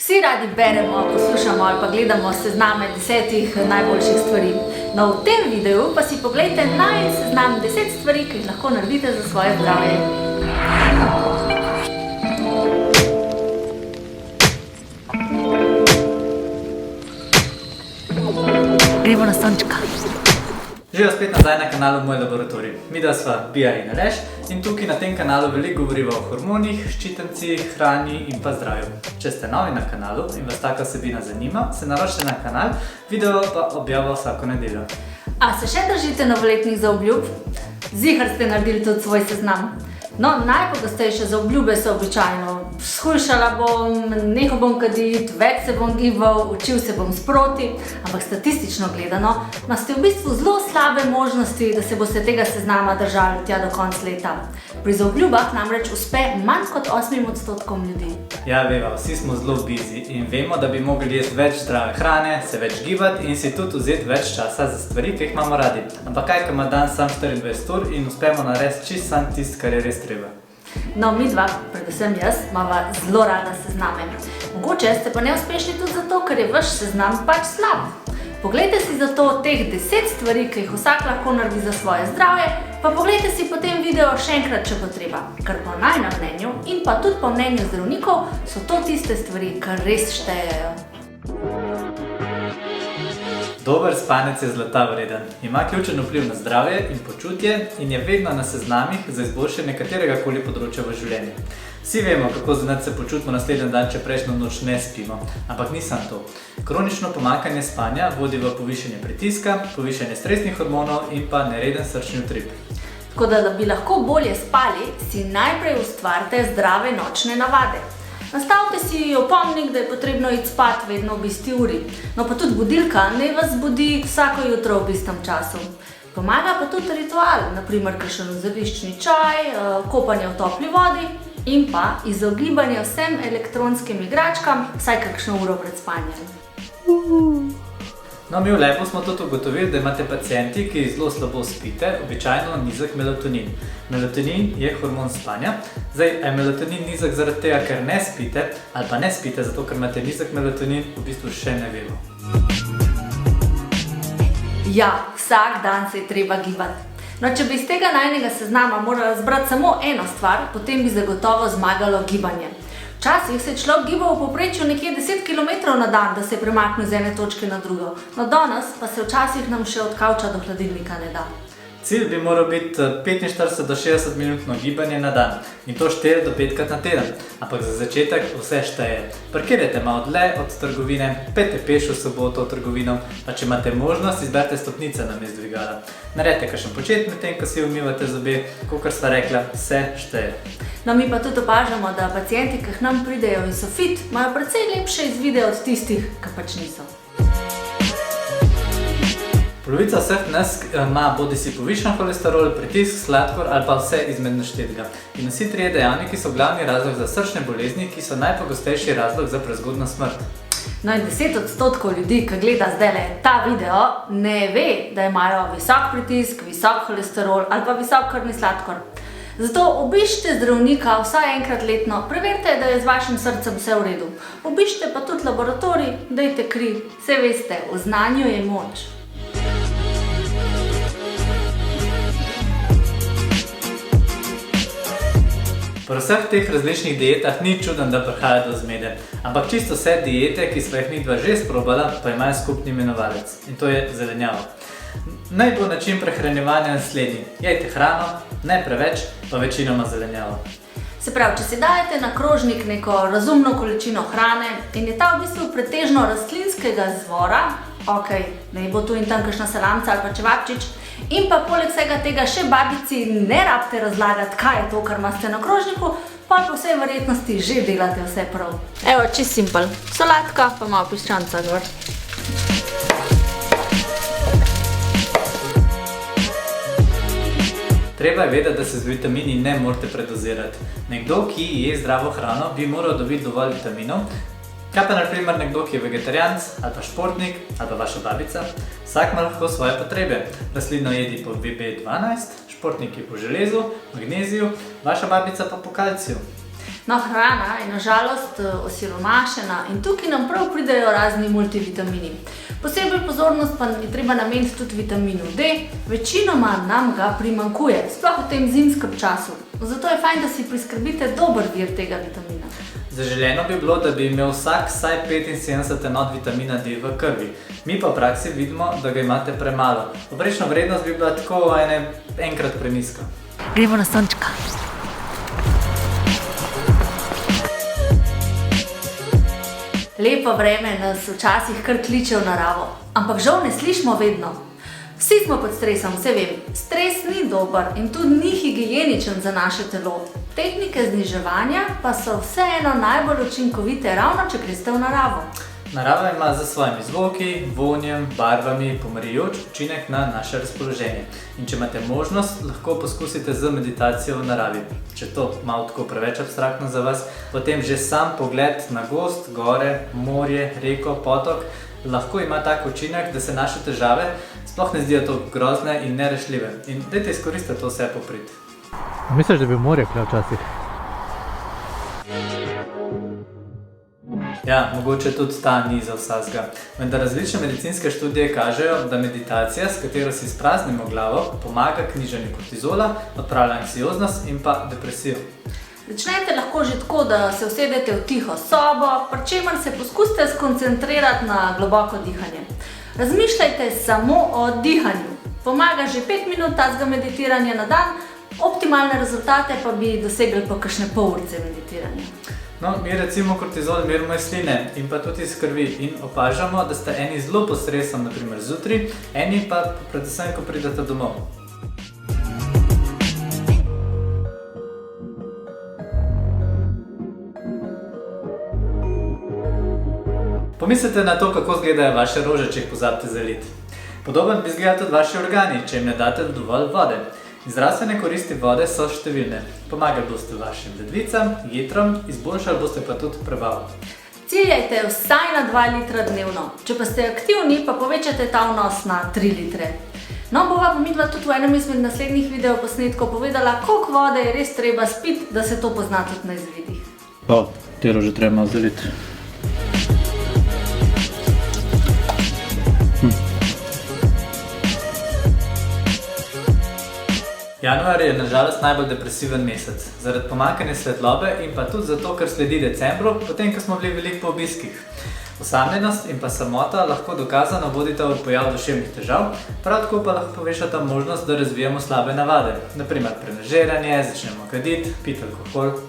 Vsi radi beremo, poslušamo ali pa gledamo sezname 10 najboljših stvari. No, v tem videu pa si poglejte seznam 10 stvari, ki jih lahko naredite za svoje zdravje. Gremo na sončka. Živijo spet nazaj na kanalu Moj laboratorij. Midva sva Bija in Aleš in tukaj na tem kanalu veliko govoriva o hormonih, ščitencih, hrani in pa zdravju. Če ste novi na kanalu in vas taka vsebina zanima, se naročite na kanal, video pa objavlja vsako nedeljo. A se še držite novoletnih zaobljub? Ziher ste naredili tudi svoj seznam. No, najpogostejše zaobljube so običajno: shujšala bom, nehal bom kaditi, več se bom gibal, učil se bom sproti, ampak statistično gledano imate v bistvu zelo slabe možnosti, da se boste tega seznama držali tja do konca leta. Pri zaobljubah namreč uspe manj kot 8% ljudi. Ja, veva, vsi smo zelo busy in vemo, da bi mogli jesti več zdrave hrane, se več gibati in si tudi vzeti več časa za stvari, ki jih imamo radi. Ampak kaj, ko ima dan sam 24 ur in uspemo narediti čisto samo tisto, kar je res treba. No, midva, predvsem jaz, imava zelo rada sezname. Mogoče ste pa neuspešni tudi zato, ker je vaš seznam pač slab. Poglejte si zato teh 10 stvari, ki jih vsak lahko naredi za svoje zdravje, pa poglejte si potem video še enkrat, če bo treba. Ker po najinem mnenju in pa tudi po mnenju zdravnikov so to tiste stvari, kar res štejejo. Dober spanec je zlata vreden. Ima ključen vpliv na zdravje in počutje in je vedno na seznamih za izboljšanje katerega koli področja v življenju. Vsi vemo, kako zanat se počutimo naslednji dan, če prejšnjo noč ne spimo. Ampak ni samo to. Kronično pomanjkanje spanja vodi v povišanje pritiska, povišanje stresnih hormonov in pa nereden srčni utrip. Tako da bi lahko bolje spali, si najprej ustvarite zdrave nočne navade. Nastavite si opomnik, da je potrebno iti spat vedno ob isti uri. No, pa tudi budilka naj vas budi vsako jutro ob istem času. Pomaga pa tudi ritual, naprimer kakšen zeliščni čaj, kopanje v topli vodi in pa izogibanje vsem elektronskim igračkam vsaj kakšno uro pred spanjem. No, mi v Lepu smo tudi ugotovili, da imate pacienti, ki zelo slabo spite, običajno nizek melatonin. Melatonin je hormon spanja. Zdaj, je melatonin nizek zaradi tega, ker ne spite, ali pa ne spite zato, ker imate nizek melatonin, v bistvu še ne vemo. Ja, vsak dan se je treba gibati. No, če bi iz tega najinega seznama morala zbrati samo eno stvar, potem bi zagotovo zmagalo gibanje. Včasih se je človek gibal v povprečju nekje 10 km na dan, da se je premaknil z ene točke na drugo. No, danes pa se včasih nam še od kavča do hladilnika ne da. Cilj bi moral biti 45 do 60 minutno gibanje na dan in to 4 do 5 krat na teden. Ampak za začetek vse šteje. Parkirajte malo dlje od trgovine, pejte peš v soboto v trgovino, pa če imate možnost, izberite stopnice namesto dvigala. Naredite kakšen počet medtem, ko si umivate zobe, kakor sva rekla, vse šteje. No, mi pa tudi opažamo, da pacienti, ki k nam pridejo in so fit, imajo precej lepše izvide od tistih, ki pač niso. Polovica vseh nas ima bodisi povišan holesterol, pritisk, sladkor ali pa vse izmed naštetega. In vsi trije dejavniki so glavni razlog za srčne bolezni, ki so najpogostejši razlog za prezgodnjo smrt. No in 10% ljudi, ki gleda zdajle ta video, ne ve, da imajo visok pritisk, visok holesterol ali pa visok krvni sladkor. Zato obiščite zdravnika vsaj enkrat letno, preverite, da je z vašim srcem vse v redu. Obiščite pa tudi laboratorij, dajte kri. Saj veste, v znanju je moč. Pri vseh teh različnih dietah ni čuden, da prihaja do zmede. Ampak čisto vse diete, ki sva jih midva že sprobala, pa imajo skupni imenovalec. In to je zelenjava. Naj bo način prehranjevanja naslednji. Jejte hrano, ne preveč, pa večinoma zelenjavo. Se pravi, če si dajete na krožnik neko razumno količino hrane in je ta v bistvu pretežno rastlinskega izvora, naj bo tu in tam kakšna salamca ali pa čevapčič, in pa poleg vsega tega še babici ne rabite razlagati, kaj je to, kar imate na krožniku, pa po vsej verjetnosti že delate vse prav. Evo, čisto simpel. Solatka pa malo piščanca gor. Treba je vedeti, da se z vitamini ne morate predozirati. Nekdo, ki je zdravo hrano, bi moral dobiti dovolj vitaminov. Kaj pa naprimer nekdo, ki je vegetarijanc, ali pa športnik, ali pa vaša babica? Vsak ima lahko svoje potrebe. Rastlino jedi po BB12, športniki po železu, magneziju, vaša babica pa po kalciju. No, hrana je nažalost osiromašena in tukaj nam prav pridejo razni multivitamini. Posebej pozornost pa je treba nameniti tudi vitaminu D, večinoma nam ga primanjkuje, sploh v tem zimskem času. Zato je fajn, da si priskrbite dober vir tega vitamina. Zaželeno bi bilo, da bi imel vsak vsaj 75 enot vitamina D v krvi. Mi pa v praksi vidimo, da ga imate premalo. Povprečna vrednost bi bila tako enkrat prenizka. Gremo na sončka. Lepo vreme nas včasih kar kliče v naravo, ampak žal ne slišimo vedno. Vsi smo pod stresom, vse vem. Stres ni dober in tudi ni higieničen za naše telo. Tehnike zniževanja pa so vseeno najbolj učinkovite, ravno če greste v naravo. Narava ima za svojimi zvoki, vonjem, barvami pomirjujoč učinek na naše razpoloženje. In če imate možnost, lahko poskusite z meditacijo v naravi. Če to malo tako preveč abstraktno za vas, potem že sam pogled na gozd, gore, morje, reko, potok lahko ima tak učinek, da se naše težave sploh ne zdijo tako grozne in nerešljive. In dajte izkoristiti to vse poprit. Misliš, da bi morje kle včasih? Ja, mogoče tudi ta ni za vsakega. Vendar različne medicinske študije kažejo, da meditacija, s katero si izpraznimo glavo, pomaga k nižanju kortizola, odpravlja anksioznost in pa depresijo. Začnete lahko že tako, da se usedete v tiho sobo, pri čemer se poskusite skoncentrirati na globoko dihanje. Razmišljajte samo o dihanju. Pomaga že 5 minut takega meditiranja na dan, optimalne rezultate pa bi dosegli po kakšne pol ure meditiranja. No, mi recimo kortizol merimo iz sline in pa tudi iz krvi in opažamo, da sta eni zelo pod stresom, naprimer zjutraj, eni pa predvsem, ko pridete domov. Pomislite na to, kako izgledajo vaše rože, če jih pozabite zaliti. Podoben bi izgledali tudi vaši organi, če jim ne date dovolj vode. Zdravstvene koristi vode so številne. Pomagali boste vašim ledvicam, jetrom, izboljšali boste pa tudi prebavo. Ciljajte vsaj na 2 litra dnevno. Če pa ste aktivni, pa povečate ta vnos na 3 litre. No, bova pa midva tudi v enem izmed naslednjih videoposnetkov povedala, koliko vode je res treba spiti, da se to pozna tudi na izvidih. Te rože treba malo zaliti. Januar je nažalost najbolj depresiven mesec, zaradi pomanjkanja svetlobe in pa tudi zato, ker sledi decembru, potem, ko smo bili veliko po obiskih. Osamljenost in pa samota lahko dokazano vodita v pojav duševnih težav, prav tako pa lahko povečata možnost, da razvijamo slabe navade, naprimer prenažiranje, začnemo kaditi, piti alkohol.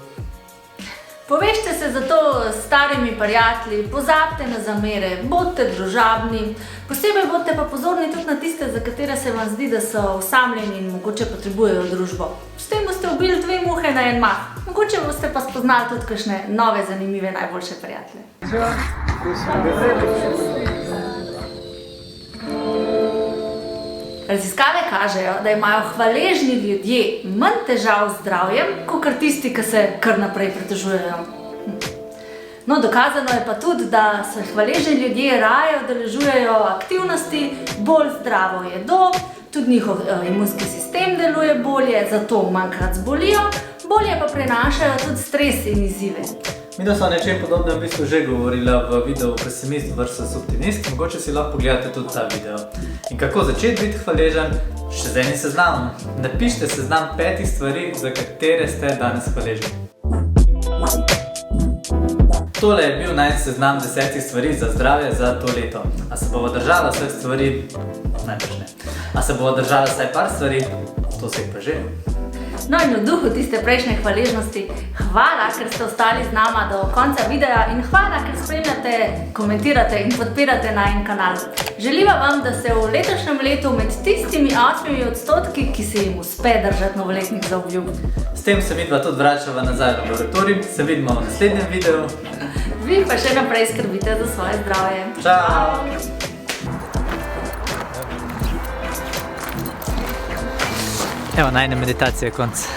Povežite se zato s starimi prijatelji, pozabite na zamere, bodite družabni, posebej bodite pa pozorni tudi na tiste, za katere se vam zdi, da so osamljeni in mogoče potrebujejo družbo. S tem boste ubili 2 muhe na en mah, mogoče boste pa spoznali tudi kakšne nove, zanimive, najboljše prijatelje. Raziskave kažejo, da imajo hvaležni ljudje manj težav z zdravjem, kakor tisti, ki se kar naprej pritožujejo. No, dokazano je pa tudi, da se hvaležni ljudje raje udeležujejo aktivnosti, bolj zdravo jedo, tudi njihov imunski sistem deluje bolje, zato manjkrat zbolijo, bolje pa prenašajo tudi stres in izzive. Midva sva o nečem podobnem v bistvu že govorila v videu Pesimist vs. Optimist, mogoče si lahko pogledate tudi ta video. In kako začeti biti hvaležen? Še z enim seznamom. Napišite seznam 5 stvari, za katere ste danes hvaležni. Tole je bil najn seznam 10 stvari za zdravje za to leto. A se bova držala vseh stvari? Najbrž ne. A se bova držala vsaj par stvari? To se jih pa že. No in v duhu tiste prejšnje hvaležnosti, hvala, ker ste ostali z nama do konca videa in hvala, ker spremljate, komentirate in podpirate najin kanal. Želiva vam, da se v letošnjem letu med tistimi 8%, ki se jim uspe držati novoletnih zaobljub. S tem se midva tudi vračava nazaj v laboratorij, se vidimo v naslednjem videu. Vi pa še naprej skrbite za svoje zdravje. Čau! Evo, najne meditacije konc.